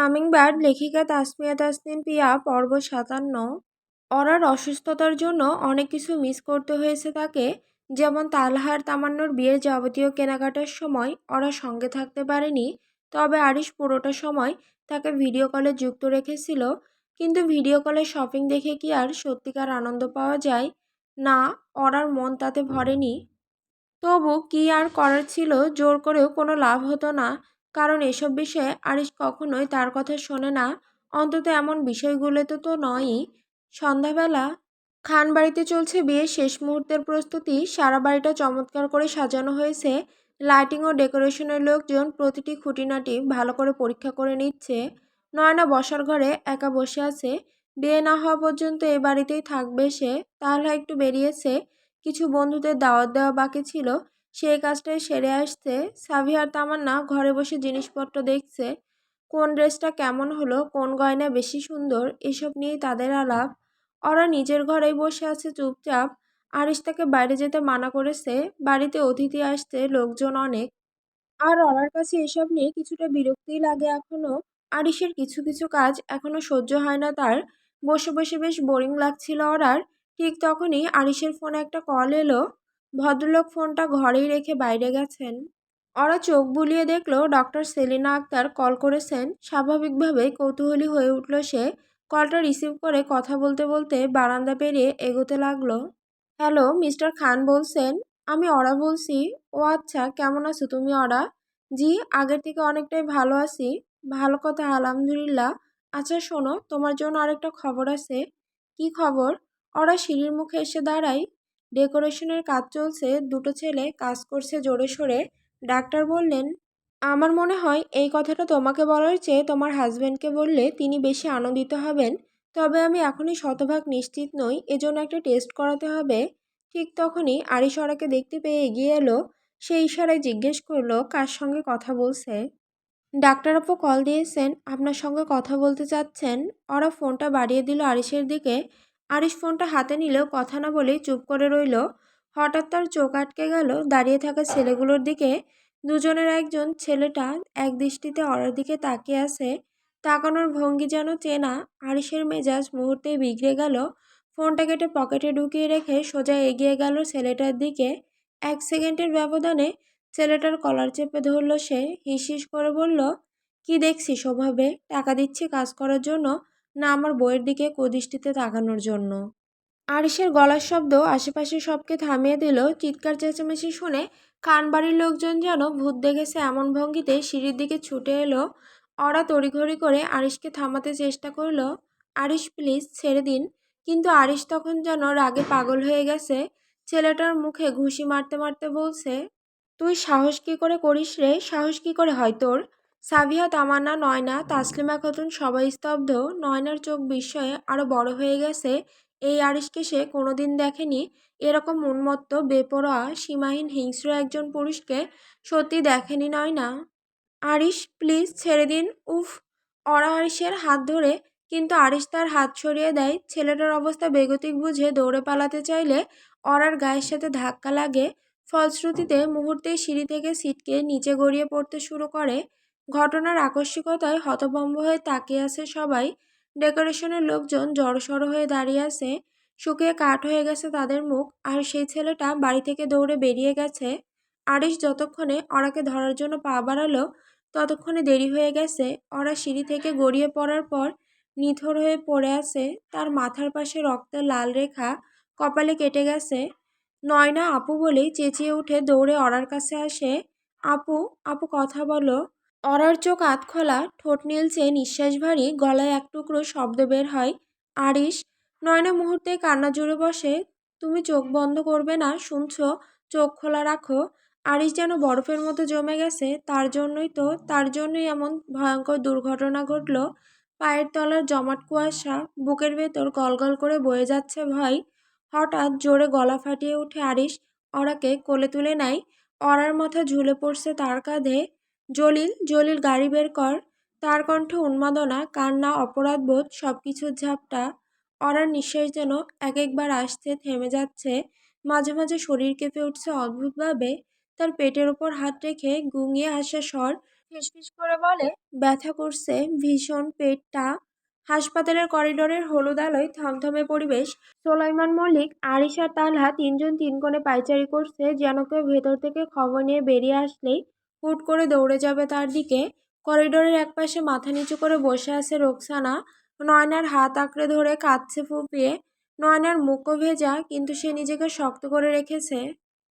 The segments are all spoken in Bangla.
হামিংবার্ড লেখিকা তাসমিয়া তাসনিম পিয়া পর্ব ৫৭। অরার অসুস্থতার জন্য অনেক কিছু মিস করতে হয়েছে তাকে। যেমন তালহার তামান্নুর বিয়ের যাবতীয় কেনাকাটার সময় অরা সঙ্গে থাকতে পারেনি, তবে আরিশ পুরোটা সময় তাকে ভিডিও কলে যুক্ত রেখেছিল। কিন্তু ভিডিও কলে শপিং দেখে কি আর সত্যিকার আনন্দ পাওয়া যায়? না, অরার মন তাতে ভরেনি। তবু কি আর করার ছিল, জোর করেও কোনো লাভ হতো না, কারণ এসব বিষয়ে আরিশ কখনোই তার কথা শোনে না, অন্তত এমন বিষয়গুলোতে তো নয়ই। সন্ধ্যাবেলা খান বাড়িতে চলছে বিয়ের শেষ মুহূর্তের প্রস্তুতি। সারা বাড়িটা চমৎকার করে সাজানো হয়েছে। লাইটিং ও ডেকোরেশনের লোকজন প্রতিটি খুঁটিনাটি ভালো করে পরীক্ষা করে নিচ্ছে। নয়না বসার ঘরে একা বসে আছে। বিয়ে না হওয়া পর্যন্ত এ বাড়িতেই থাকবে সে। তাহলে একটু বেরিয়েছে, কিছু বন্ধুদের দাওয়াত দেওয়া বাকি ছিল, সেই কাজটাই সেরে আসছে। সাভিয়ার তামান্না ঘরে বসে জিনিসপত্র দেখছে, কোন ড্রেসটা কেমন হলো, কোন গয়না বেশি সুন্দর, এসব নিয়েই তাদের আলাপ। ওরা নিজের ঘরেই বসে আছে চুপচাপ। আরিশ তাকে বাইরে যেতে মানা করেছে, বাড়িতে অতিথি আসছে, লোকজন অনেক। আর ওনার কাছে এসব নিয়ে কিছুটা বিরক্তিই লাগে এখনো। আরিশের কিছু কিছু কাজ এখনো সহ্য হয় না তার। বসে বসে বেশ বোরিং লাগছিল ওরার। ঠিক তখনই আরিশের ফোনে একটা কল এলো। ভদ্রলোক ফোনটা ঘরেই রেখে বাইরে গেছেন। ওরা চোখ বুলিয়ে দেখলো ডক্টর সেলিনা আক্তার কল করেছেন। স্বাভাবিকভাবেই কৌতূহলী হয়ে উঠল সে। কলটা রিসিভ করে কথা বলতে বলতে বারান্দা পেরিয়ে এগোতে লাগলো। হ্যালো, মিস্টার খান বলছেন? আমি অরা বলছি। ও আচ্ছা, কেমন আছো তুমি অরা? জি, আগের থেকে অনেকটাই ভালো আছি। ভালো কথা, আলহামদুলিল্লাহ। আচ্ছা শোনো, তোমার জন্য আরেকটা খবর আছে। কি খবর? অরা সিঁড়ির মুখে এসে দাঁড়ায়। ডেকোরেশনের কাজ চলছে, দুটো ছেলে কাজ করছে জোরে সোরে। ডাক্তার বললেন, আমার মনে হয় এই কথাটা তোমাকে বলার চেয়ে তোমার হাজবেন্ডকে বললে তিনি বেশি আনন্দিত হবেন। তবে আমি এখনই শতভাগ নিশ্চিত নই, এজন্য একটা টেস্ট করাতে হবে। ঠিক তখনই আরিশ ওরাকে দেখতে পেয়ে এগিয়ে এলো। সেই ইশারায় জিজ্ঞেস করলো কার সঙ্গে কথা বলছে। ডাক্তার আপু কল দিয়েছেন, আপনার সঙ্গে কথা বলতে চাচ্ছেন। ওরা ফোনটা বাড়িয়ে দিল আরিশের দিকে। আরিশ ফোনটা হাতে নিলেও কথা না বলেই চুপ করে রইল। হঠাৎ তার চোখ আটকে গেল দাঁড়িয়ে থাকা ছেলেগুলোর দিকে। দুজনের একজন ছেলেটা এক দৃষ্টিতে ওরার দিকে তাকিয়ে আছে। তাকানোর ভঙ্গি যেন চেনা। আরিশের মেজাজ মুহূর্তেই বিগড়ে গেল। ফোনটা কেটে পকেটে ঢুকিয়ে রেখে সোজা এগিয়ে গেল ছেলেটার দিকে। 1 সেকেন্ডের ব্যবধানে ছেলেটার কলার চেপে ধরল সে। হিস হিস করে বলল, কি দেখছিস ওভাবে? টাকা দিচ্ছি কাজ করার জন্য, না আমার বইয়ের দিকে কুদৃষ্টিতে তাকানোর জন্য? আরিশের গলার শব্দ আশেপাশে সবকে থামিয়ে দিল। চিৎকার চেঁচামেচি শুনে খানবাড়ির লোকজন যেন ভূত দেখেছে এমন ভঙ্গিতে সিঁড়ির দিকে ছুটে এলো। ওরা তড়িঘড়ি করে আরিশকে থামাতে চেষ্টা করলো। আরিশ প্লিজ ছেড়ে দিন। কিন্তু আরিশ তখন যেন রাগে পাগল হয়ে গেছে। ছেলেটার মুখে ঘুষি মারতে মারতে বলছে, তুই সাহস কি করে করিস রে? সাহস কি করে হয় তোর? সাবিহা, তামান্না, নয়না, তাসলিমা খাতুন সবাই স্তব্ধ। নয়নার চোখ বিস্ময়ে আরো বড় হয়ে গেছে। এই আরিশকে সে কোনোদিন দেখেনি। এরকম উন্মত্ত, বেপরোয়া, সীমাহীন হিংস্র একজন পুরুষকে সত্যি দেখেনি নয়না। আরিশ প্লিজ ছেড়ে দিন। উফ। অরা আরিশের হাত ধরে, কিন্তু আরিশ তার হাত সরিয়ে দেয়। ছেলেটার অবস্থা বেগতিক বুঝে দৌড়ে পালাতে চাইলে অরার গায়ের সাথে ধাক্কা লাগে। ফলশ্রুতিতে মুহূর্তেই সিঁড়ি থেকে ছিটকে নিচে গড়িয়ে পড়তে শুরু করে। ঘটনার আকস্মিকতায় হতভম্ব হয়ে তাকিয়ে আছে সবাই। ডেকোরেশনের লোকজন জড়সড় হয়ে দাঁড়িয়ে আছে। শুকিয়ে কাঠ হয়ে গেছে তাদের মুখ। আর সেই ছেলেটা বাড়ি থেকে দৌড়ে বেরিয়ে গেছে। আরিশ যতক্ষণে অরাকে ধরার জন্য পা বাড়ালো, ততক্ষণে দেরি হয়ে গেছে। ওরা সিঁড়ি থেকে গড়িয়ে পড়ার পর নিথর হয়ে পড়ে আছে। তার মাথার পাশে রক্তের লাল রেখা, কপালে কেটে গেছে। নয়না আপু বলেই চেঁচিয়ে উঠে দৌড়ে অরার কাছে আসে। আপু, আপু কথা বলো। অরার চোখ আধখোলা, ঠোঁট নীলচে, নিঃশ্বাস ভারী, গলায় এক টুকরো শব্দ বের হয়। আরিশ। নয়না মুহূর্তে কান্না জুড়ে বসে। তুমি চোখ বন্ধ করবে না, শুনছো? চোখ খোলা রাখো। আরিশ যেন বরফের মতো জমে গেছে। তার জন্যই এমন ভয়ঙ্কর দুর্ঘটনা ঘটল। পায়ের তলার জমাট কুয়াশা, বুকের ভেতর গলগল করে বয়ে যাচ্ছে ভয়। হঠাৎ জোরে গলা ফাটিয়ে উঠে আরিশ অরাকে কোলে তুলে নেয়। অরার মাথা ঝুলে পড়ছে তার কাঁধে। জলিল, জলিল গাড়ি বের কর। তার কণ্ঠে উন্মাদনা, কান্না, অপরাধবোধ সবকিছুর ঝাপটা। অরার নিঃশ্বাস যেন এক একবার আসছে, থেমে যাচ্ছে। মাঝে মাঝে শরীর কেঁপে উঠছে অদ্ভুতভাবে। তার পেটের ওপর হাত রেখে গুঙিয়ে আসা স্বর ফিসফিস করে বলে, ব্যথা করছে ভীষণ পেটটা। হাসপাতালের করিডোরের হলুদ আলোয় থমথমে পরিবেশ। সোলাইমান মল্লিক, আরিশ আর তালহা তিনজন তিন কোণে পায়চারি করছে, যেন কেউ ভেতর থেকে খবর নিয়ে বেরিয়ে আসলেই হুট করে দৌড়ে যাবে তার দিকে। করিডোরের একপাশে মাথা নিচু করে বসে আছে রোকসানা। নয়নার হাত আঁকড়ে ধরে কাঁদছে ফুপিয়ে। নয়নার মুখও ভেজা, কিন্তু সে নিজেকে শক্ত করে রেখেছে।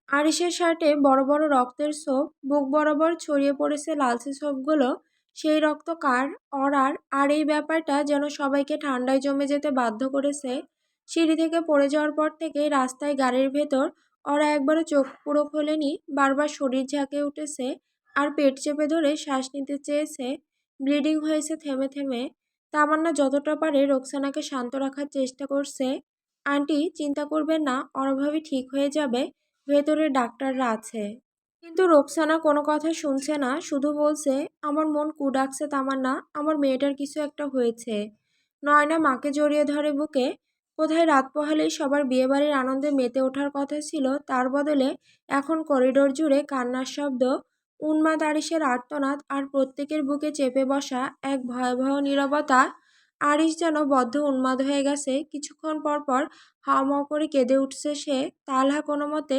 আরিশের শার্টে বড় বড় রক্তের ছোপ, বুক বরাবর ছড়িয়ে পড়েছে লালচে ছোপগুলো। সেই রক্ত কার? অরার। আর এই ব্যাপারটা যেন সবাইকে ঠান্ডায় জমে যেতে বাধ্য করেছে। সিঁড়ি থেকে পড়ে যাওয়ার পর থেকে রাস্তায় গাড়ির ভেতর ওরা একবারও চোখ পুরো খোলেনি, বারবার শরীর ঝাঁকে উঠেছে আর পেট চেপে ধরে শ্বাস নিতে চেয়েছে। ব্লিডিং হয়েছে থেমে থেমে। তামান্না যতটা পারে রোকসানাকে শান্ত রাখার চেষ্টা করছে। আন্টি, চিন্তা করবেন না, অরভাবী ঠিক হয়ে যাবে, ভেতরে ডাক্তাররা আছে। কিন্তু রোকসানা কোনো কথা শুনছে না, শুধু বলছে, আমার মন কুডাকছে তামান্না, আমার মেয়েটার কিছু একটা হয়েছে। নয়না মাকে জড়িয়ে ধরে বুকে। কোথায় রাত পোহালেই সবার বিয়েবাড়ির আনন্দে মেতে ওঠার কথা ছিল, তার বদলে এখন করিডোর জুড়ে কান্নার শব্দ, উন্মাদ আরিশের আর্তনাদ আর প্রত্যেকের বুকে চেপে বসা এক ভয়াবহ নীরবতা। আরিশ যেন বদ্ধ উন্মাদ হয়ে গেছে, কিছুক্ষণ পর পর হাওমাও করে কেঁদে উঠছে সে। তালহা কোনো মতে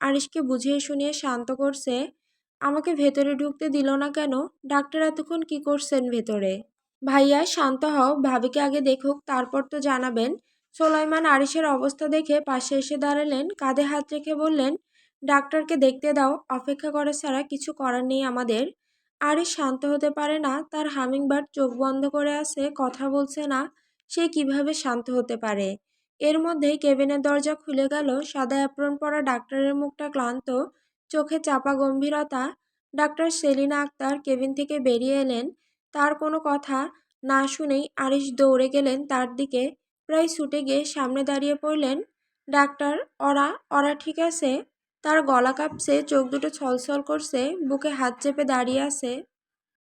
আরিশকে বুঝিয়ে শুনিয়ে শান্ত করছে। আমাকে ভেতরে ঢুকতে দিল না কেন? ডাক্তার এতক্ষণ কি করছেন ভেতরে? ভাইয়া, শান্ত হও, ভাবিকে আগে দেখুক, তারপর তো জানাবেন। সোলাইমান আরিশের অবস্থা দেখে পাশে এসে দাঁড়ালেন, কাঁধে হাত রেখে বললেন, ডাক্তারকে দেখতে দাও, অপেক্ষা করা ছাড়া কিছু করার নেই আমাদের। আরিশ শান্ত হতে পারে না, তার হামিংবার্ড চোখ বন্ধ করে আছে, কথা বলছে না। সে কিভাবে শান্ত হতে পারে? এর মধ্যেই কেবিনের দরজা খুলে গেল। সাদা অ্যাপ্রন পরা ডাক্তারের মুখটা ক্লান্ত, চোখে চাপা গম্ভীরতা। ডাক্তার সেলিনা আক্তার কেবিন থেকে বেরিয়ে এলেন। তার কোনো কথা না শুনেই আরিশ দৌড়ে গেলেন তার দিকে। প্রায় ছুটে গিয়ে সামনে দাঁড়িয়ে পড়লেন। ডাক্তার, ওরা ওরা ঠিক আছে? তার গলা কাঁপছে, চোখ দুটো ছলছল করছে, বুকে হাত চেপে দাঁড়িয়ে আছে।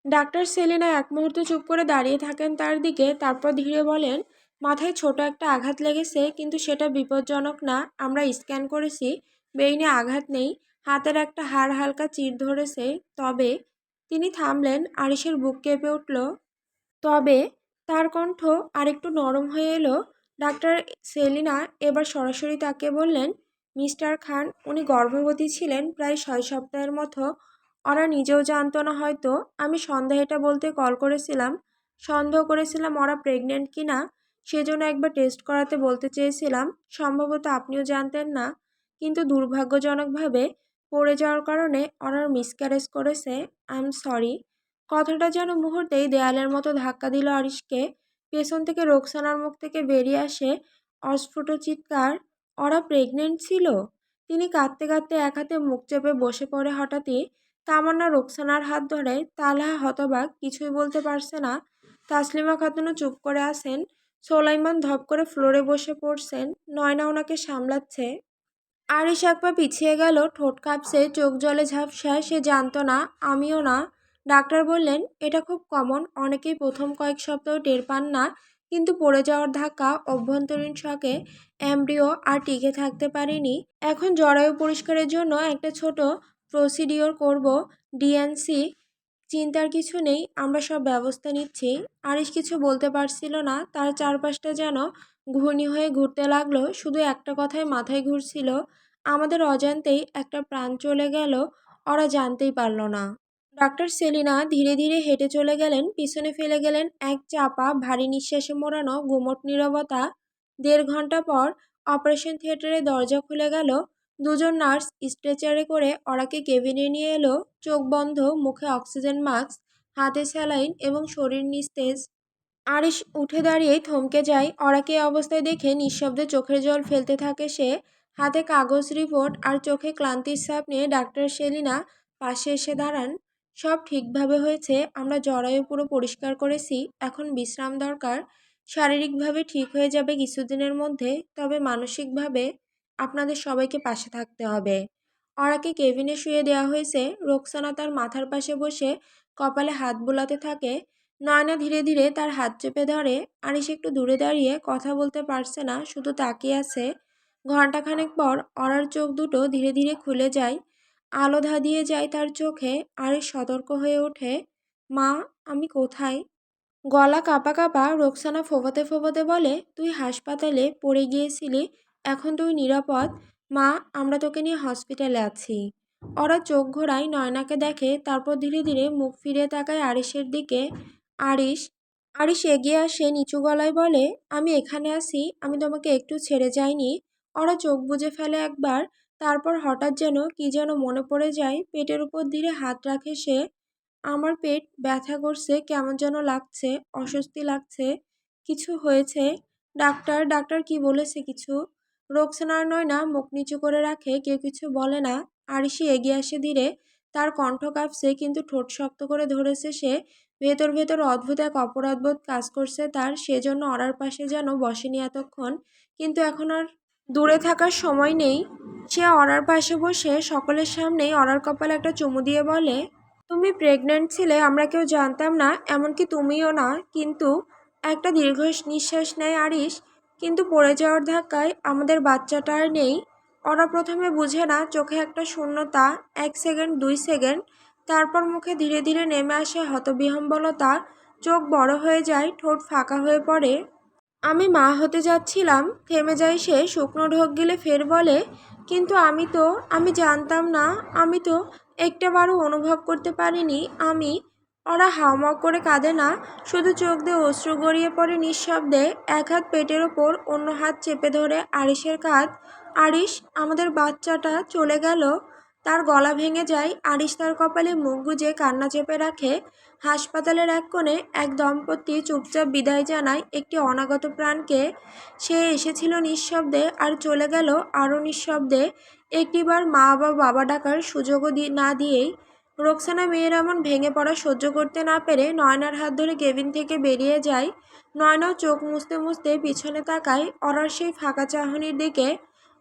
ডাক্তার সেলিনা এক মুহূর্ত চুপ করে দাঁড়িয়ে থাকেন তার দিকে, তারপর ধীরে বলেন, মাথায় ছোট একটা আঘাত লেগেছে, কিন্তু সেটা বিপজ্জনক না। আমরা স্ক্যান করেছি, ব্রেইনে আঘাত নেই, হাতের একটা হাড় হালকা চির ধরেছে। তবে তিনি থামলেন, আরিশের বুক কেঁপে উঠল। তবে তার কণ্ঠ আরেকটু নরম হয়ে এলো। ডাক্তার সেলিনা এবার সরাসরি তাকে বললেন, মিস্টার খান, উনি গর্ভবতী ছিলেন প্রায় 6 সপ্তাহের মতো। ওরা নিজেও জানতো না হয়তো। আমি সন্দেহে এটা বলতে কল করেছিলাম। সন্দেহ করেছিলাম ওরা প্রেগনেন্ট কিনা, সেজন্য একবার টেস্ট করাতে বলতে চেয়েছিলাম। সম্ভবত আপনিও জানতেন না, কিন্তু দুর্ভাগ্যজনকভাবে পড়ে যাওয়ার কারণে ওরা মিসক্যারেজ করেছে। I am sorry. কথাটা যেন মুহূর্তেই দেয়ালের মতো ধাক্কা দিল আরিশকে। পেছন থেকে রোকসানার মুখ থেকে বেরিয়ে আসে অস্ফুট চিৎকার, ওরা প্রেগনেন্ট ছিল। তিনি কাঁদতে কাঁদতে এক হাতে মুখ চেপে বসে পড়ে। হঠাৎই তামান্না রোকসানার হাত ধরে। তালহা হতবাক, কিছুই বলতে পারছে না। তাসলিমা খাতুনও চুপ করে আছেন। সোলাইমান ধপ করে ফ্লোরে বসে পড়ছেন। নয়না ওনাকে সামলাচ্ছে। আরিশ এক পা পিছিয়ে গেল, ঠোঁট কাঁপছে, চোখ জলে ঝাপসা। সে জানতো না, আমিও না। ডাক্তার বললেন, এটা খুব কমন, অনেকেই প্রথম কয়েক সপ্তাহ টের পান না, কিন্তু পড়ে যাওয়ার ধাক্কা, অভ্যন্তরীণ শকে এমব্রিও আর টিকে থাকতে পারেনি। এখন জরায়ু পরিষ্কারের জন্য একটা ছোট প্রসিডিওর করব, ডিএনসি। চিন্তার কিছু নেই, আমরা সব ব্যবস্থা নিচ্ছি। আরিশ কিছু বলতে পারছিল না, তার চারপাশটা যেন ঘূর্ণি হয়ে ঘুরতে লাগলো। শুধু একটা কথাই মাথায় ঘুরছিল, আমাদের অজান্তেই একটা প্রাণ চলে গেল, ওরা জানতেই পারল না। ডাক্তার সেলিনা ধীরে ধীরে হেঁটে চলে গেলেন, পিছনে ফেলে গেলেন এক চাপা ভারী নিঃশ্বাসে মোড়ানো গুমট নীরবতা। 1.5 ঘন্টা পর অপারেশন থিয়েটারে দরজা খুলে গেল। দুজন নার্স স্ট্রেচারে করে ওরাকে কেবিনে নিয়ে এলো। চোখ বন্ধ, মুখে অক্সিজেন মাস্ক, হাতে স্যালাইন এবং শরীর নিস্তেজ। আরিশ উঠে দাঁড়িয়েই থমকে যায়। ওরাকে এই অবস্থায় দেখে নিঃশব্দে চোখের জল ফেলতে থাকে সে। হাতে কাগজ, রিপোর্ট আর চোখে ক্লান্তির ছাপ নিয়ে ডাক্তার সেলিনা পাশে এসে দাঁড়ান। সব ঠিকভাবে হয়েছে, আমরা জরায়ু পুরো পরিষ্কার করেছি, এখন বিশ্রাম দরকার। শারীরিকভাবে ঠিক হয়ে যাবে কিছুদিনের মধ্যে, তবে মানসিকভাবে আপনাদের সবাইকে পাশে থাকতে হবে। ওরাকে কেবিনে শুয়ে দেওয়া হয়েছে। রোকসানা তার মাথার পাশে বসে কপালে হাত বুলাতে থাকে। নয়না ধীরে ধীরে তার হাত চেপে ধরে। আরিশ একটু দূরে দাঁড়িয়ে, কথা বলতে পারছে না, শুধু তাকিয়ে আছে। ঘণ্টাখানেক পর অরার চোখ দুটো ধীরে ধীরে খুলে যায়, আলো ধাঁধিয়ে যায় তার চোখে। আরিশ সতর্ক হয়ে ওঠে। মা, আমি কোথায়? গলা কাঁপা কাঁপা রোকসানা ফোঁপাতে ফোঁপাতে বলে, তুই হাসপাতালে পড়ে গিয়েছিলি, এখন তুই নিরাপদ। মা, আমরা তোকে নিয়ে হসপিটালে আছি। ওরা চোখ ঘোরায়, নয়নাকে দেখে, তারপর ধীরে ধীরে মুখ ফিরিয়ে তাকায় আরিশের দিকে। আরিশ আরিশ এগিয়ে আসে, নিচু গলায় বলে, আমি এখানে আছি, আমি তোমাকে একটু ছেড়ে যাইনি। ওরা চোখ বুজে ফেলে একবার, তারপর হঠাৎ যেন কি যেন মনে পড়ে যায়, পেটের উপর ধীরে হাত রাখে সে। আমার পেট ব্যথা করছে, কেমন যেন লাগছে, অস্বস্তি লাগছে। কিছু হয়েছে? ডাক্তার, ডাক্তার কি বলেছে কিছু? রোকসানা আর নয়না মুখ নিচু করে রাখে, কেউ কিছু বলে না। আরিশি এগিয়ে আসে ধীরে, তার কণ্ঠ কাঁপছে, কিন্তু ঠোঁট শক্ত করে ধরেছে সে। ভেতর ভেতর অদ্ভুত এক অপরাধবোধ কাজ করছে তার, সেজন্য অরার পাশে যেন বসেনি এতক্ষণ, কিন্তু এখন আর দূরে থাকার সময় নেই। সে অরার পাশে বসে সকলের সামনেই অরার কপালে একটা চুমু দিয়ে বলে, তুমি প্রেগন্যান্ট ছিলে, আমরা কেউ জানতাম না, এমনকি তুমিও না। কিন্তু একটা দীর্ঘ নিঃশ্বাস নেয় আরিশ, কিন্তু পড়ে যাওয়ার ধাক্কায় আমাদের বাচ্চাটা আর নেই। ওরা প্রথমে বুঝে না, চোখে একটা শূন্যতা, 1 সেকেন্ড 2 সেকেন্ড, তারপর মুখে ধীরে ধীরে নেমে আসে হতবিহ্বলতা। চোখ বড় হয়ে যায়, ঠোঁট ফাঁকা হয়ে পড়ে। আমি মা হতে যাচ্ছিলাম, থেমে যায় সে, শুকনো ঢোক গিলে ফের বলে, কিন্তু আমি জানতাম না, আমি তো একটাবারও অনুভব করতে পারিনি। ওরা হাউমাউ করে কাঁদে না, শুধু চোখ দিয়ে অশ্রু গড়িয়ে পড়ে নিঃশব্দে। এক হাত পেটের ওপর, অন্য হাত চেপে ধরে আরিশের কাঁধ। আরিশ, আমাদের বাচ্চাটা চলে গেল। তার গলা ভেঙে যায়, আরিশ তার কপালে মুখ গুজে কান্না চেপে রাখে। হাসপাতালের এক কোণে এক দম্পতি চুপচাপ বিদায় জানায় একটি অনাগত প্রাণকে। সে এসেছিল নিঃশব্দে, আর চলে গেল আরও নিঃশব্দে, একটিবার মা বা বাবা ডাকার সুযোগও না দিয়েই। রোকসানা মেয়ের এমন ভেঙে পড়া সহ্য করতে না পেরে নয়নার হাত ধরে কেবিন থেকে বেরিয়ে যায়। নয়নাও চোখ মুছতে মুছতে পিছনে তাকায় অরার সেই ফাঁকা চাহনির দিকে।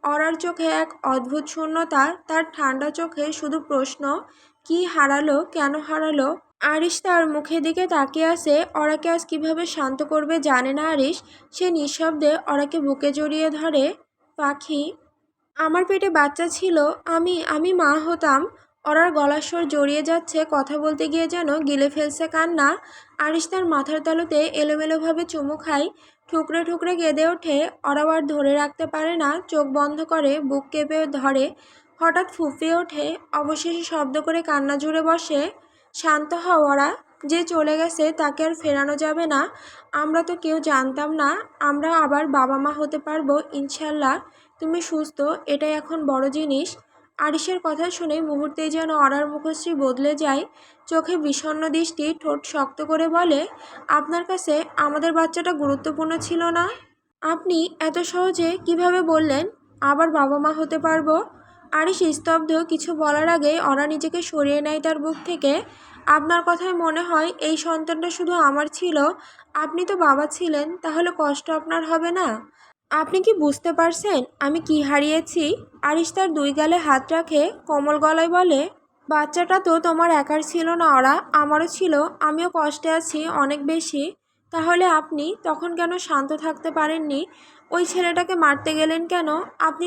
অরার চোখে এক অদ্ভুত শূন্যতা, তার ঠান্ডা চোখে শুধু প্রশ্ন, কি হারালো, কেন হারালো? আরিশ তার মুখের দিকে তাকিয়ে আছে, অরাকে আজ কিভাবে শান্ত করবে জানে না আরিশ। সে নিঃশব্দে অরাকে বুকে জড়িয়ে ধরে। পাখি, আমার পেটে বাচ্চা ছিল, আমি মা হতাম। অরার গলার স্বর জড়িয়ে যাচ্ছে, কথা বলতে গিয়ে যেন গিলে ফেলছে কান্না। আরিশ তার মাথার তালুতে এলোমেলোভাবে চুমু খায়, ঠুকরে ঠুকরে কেঁদে ওঠে। অরাও আর ধরে রাখতে পারে না, চোখ বন্ধ করে, বুক কেঁপে ধরে, হঠাৎ ফুঁপিয়ে ওঠে, অবশেষে শব্দ করে কান্না জুড়ে বসে। শান্ত হও অরা, যে চলে গেছে তাকে আর ফেরানো যাবে না। আমরা তো কেউ জানতাম না আমরা আবার বাবা মা হতে পারবো, ইনশাল্লাহ। তুমি সুস্থ, এটাই এখন বড় জিনিস। আরিশের কথা শুনে মুহূর্তেই যেন অরার মুখশ্রী বদলে যায়, চোখে বিষণ্ণ দৃষ্টি, ঠোঁট শক্ত করে বলে, আপনার কাছে আমাদের বাচ্চাটা গুরুত্বপূর্ণ ছিল না? আপনি এত সহজে কিভাবে বললেন আবার বাবা মা হতে পারবো? আরিশ স্তব্ধ, কিছু বলার আগে অরা নিজেকে সরিয়ে নেয় তার বুক থেকে। আপনার কথায় মনে হয় এই সন্তানটা শুধু আমার ছিল, আপনি তো বাবা ছিলেন, তাহলে কষ্ট আপনার হবে না? আপনি কি বুঝতে পারছেন আমি কি হারিয়েছি? আরিশ তার দুই গালে হাত রাখে, কোমল গলায় বলে, বাচ্চাটা তো তোমার একার ছিল না ওরা, আমারও ছিল, আমিও কষ্টে আছি অনেক বেশি। তাহলে আপনি তখন কেন শান্ত থাকতে পারেননি? ওই ছেলেটাকে মারতে গেলেন কেন? আপনি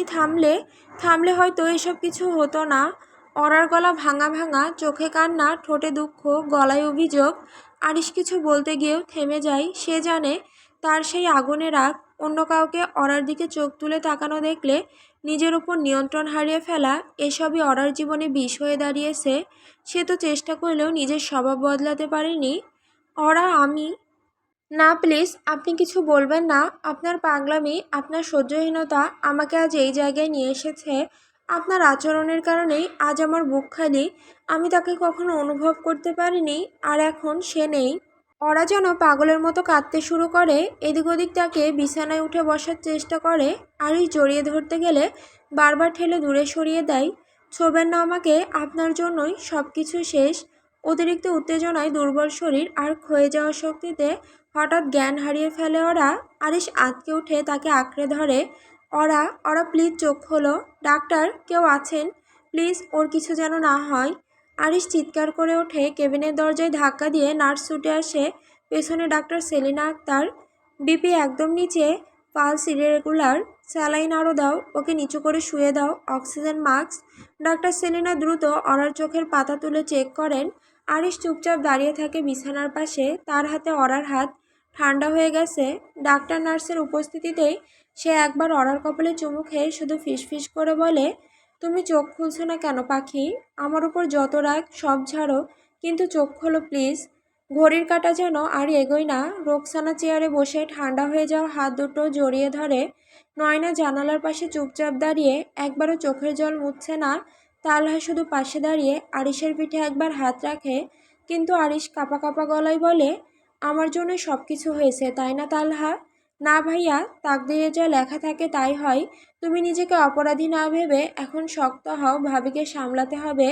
থামলে হয়তো এসব কিছু হতো না। অরার গলা ভাঙা ভাঙা, চোখে কান্না, ঠোঁটে দুঃখ, গলায় অভিযোগ। আরিশ কিছু বলতে গিয়েও থেমে যায়, সে জানে তার সেই আগুনে রাগ, অন্য কাউকে অরার দিকে চোখ তুলে তাকানো দেখলে নিজের উপর নিয়ন্ত্রণ হারিয়ে ফেলা, এসবই অরার জীবনে বিষ হয়ে দাঁড়িয়েছে। সে তো চেষ্টা করলেও নিজের স্বভাব বদলাতে পারেনি। অরা, আমি না, প্লিজ, আপনি কিছু বলবেন না। আপনার পাগলামি, আপনার সহ্যহীনতা আমাকে আজ এই জায়গায় নিয়ে এসেছে। আপনার আচরণের কারণেই আজ আমার বুক খালি। আমি তাকে কখনো অনুভব করতে পারিনি, আর এখন সে নেই। ওরা যেন পাগলের মতো কাঁদতে শুরু করে, এদিক ওদিক তাকে বিছানায় উঠে বসার চেষ্টা করে। আরিশ জড়িয়ে ধরতে গেলে বারবার ঠেলে দূরে সরিয়ে দেয়। ছোবেন না আমাকে, আপনার জন্যই সব কিছু শেষ। অতিরিক্ত উত্তেজনায় দুর্বল শরীর আর ক্ষয়ে যাওয়া শক্তিতে হঠাৎ জ্ঞান হারিয়ে ফেলে ওরা। আরিশ আঁতকে উঠে তাকে আঁকড়ে ধরে। ওরা ওরা প্লিজ চোখ খোলো, ডাক্তার, কেউ আছেন, প্লিজ, ওর কিছু যেন না হয়। আরিশ চিৎকার করে ওঠে, কেবিনের দরজায় ধাক্কা দিয়ে নার্স ছুটে আসে, পেছনে ডাক্তার সেলিনা আক্তার। বিপি একদম নিচে, পালস ইরেগুলার, স্যালাইন আরও দাও, ওকে নিচু করে শুয়ে দাও, অক্সিজেন মাস্ক। ডাক্তার সেলিনা দ্রুত অরার চোখের পাতা তুলে চেক করেন। আরিশ চুপচাপ দাঁড়িয়ে থাকে বিছানার পাশে, তার হাতে অরার হাত ঠান্ডা হয়ে গেছে। ডাক্তার নার্সের উপস্থিতিতেই সে একবার অরার কপালে চুমু খেয়ে শুধু ফিসফিস করে বলে, তুমি চোখ খুলছো না কেন পাখি? আমার উপর যত রাগ সব ঝাড়ো, কিন্তু চোখ খোলো প্লিজ। ঘড়ির কাঁটা যেন আর এগোয় না। রোকসানা চেয়ারে বসে ঠান্ডা হয়ে যাওয়া হাত দুটো জড়িয়ে ধরে। নয়না জানালার পাশে চুপচাপ দাঁড়িয়ে, একবারও চোখের জল মুছছে না। তালহা শুধু পাশে দাঁড়িয়ে আরিশের পিঠে একবার হাত রাখে, কিন্তু আরিশ কাঁপা কাঁপা গলায় বলে, আমার জন্য সব কিছু হয়েছে তাই না তালহা? না ভাইয়া, তাকদিরে যা লেখা থাকে তাই হয়। তুমি নিজেকে অপরাধী না ভেবে এখন শক্ত হও, ভাবিকে সামলাতে হবে।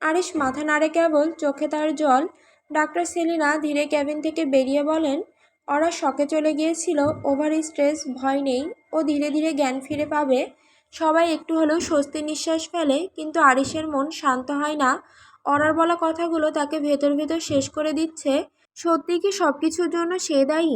আরিশ মাথা নাড়ে কেবল, চোখে তার জল। ডাক্তার সেলিনা ধীরে কেবিন থেকে বেরিয়ে বলেন, ওরা শকে চলে গিয়েছিল, ওভার স্ট্রেস, ভয় নেই, ও ধীরে ধীরে জ্ঞান ফিরে পাবে। সবাই একটু হলেও স্বস্তির নিঃশ্বাস ফেলে, কিন্তু আরিশের মন শান্ত হয় না। অরার বলা কথাগুলো তাকে ভেতর ভেতর শেষ করে দিচ্ছে। সত্যি কি সব কিছুর জন্য সে দায়ী?